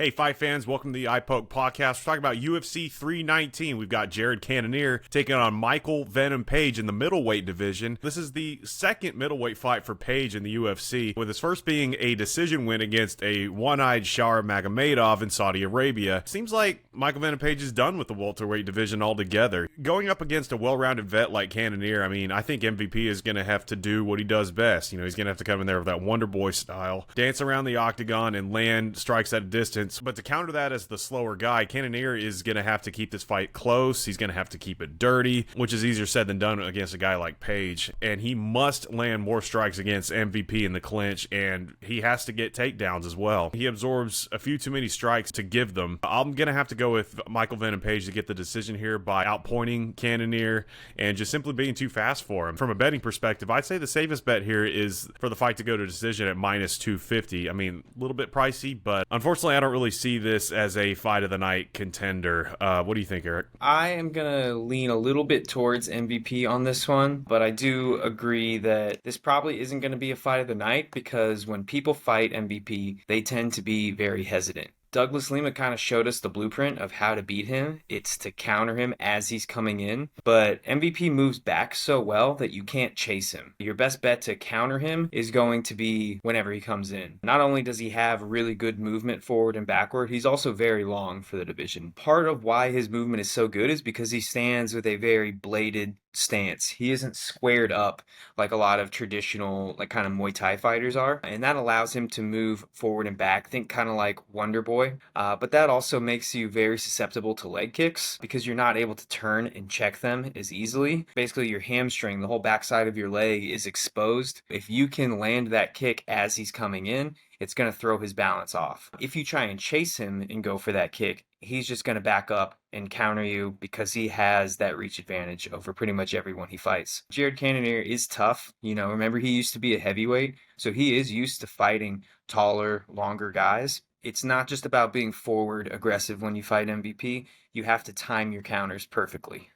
Hey, fight fans, welcome to the iPoke podcast. We're talking about UFC 319. We've got Jared Cannonier taking on Michael Venom Page in the middleweight division. This is the second middleweight fight for Page in the UFC, with his first being a decision win against a one-eyed Shar Magomedov in Saudi Arabia. Seems like Michael Venom Page is done with the welterweight division altogether. Going up against a well-rounded vet like Cannonier, I think MVP is going to have to do what he does best. He's going to have to come in there with that Wonder Boy style, dance around the octagon and land strikes at a distance. But to counter that as the slower guy, Cannonier is going to have to keep this fight close. He's going to have to keep it dirty, which is easier said than done against a guy like Page. And he must land more strikes against MVP in the clinch, and he has to get takedowns as well. He absorbs a few too many strikes to give them. I'm going to have to go with Michael Venom Page to get the decision here by outpointing Cannonier and just simply being too fast for him. From a betting perspective, I'd say the safest bet here is for the fight to go to decision at minus 250. A little bit pricey, but unfortunately I don't really see this as a fight of the night contender. What do you think, Eric? I am going to lean a little bit towards MVP on this one, but I do agree that this probably isn't going to be a fight of the night because when people fight MVP, they tend to be very hesitant. Douglas Lima kind of showed us the blueprint of how to beat him. It's to counter him as he's coming in. But MVP moves back so well that you can't chase him. Your best bet to counter him is going to be whenever he comes in. Not only does he have really good movement forward and backward, he's also very long for the division. Part of why his movement is so good is because he stands with a very bladed stance. He isn't squared up like a lot of traditional kind of Muay Thai fighters are, and that allows him to move forward and back. Think kind of like Wonder Boy, but that also makes you very susceptible to leg kicks because you're not able to turn and check them as easily. Basically, your hamstring, the whole backside of your leg, is exposed. If you can land that kick as he's coming in, it's going to throw his balance off. If you try and chase him and go for that kick, he's just going to back up and counter you because he has that reach advantage over pretty much everyone he fights. Jared Cannonier is tough. Remember he used to be a heavyweight, so he is used to fighting taller, longer guys. It's not just about being forward aggressive when you fight MVP. You have to time your counters perfectly.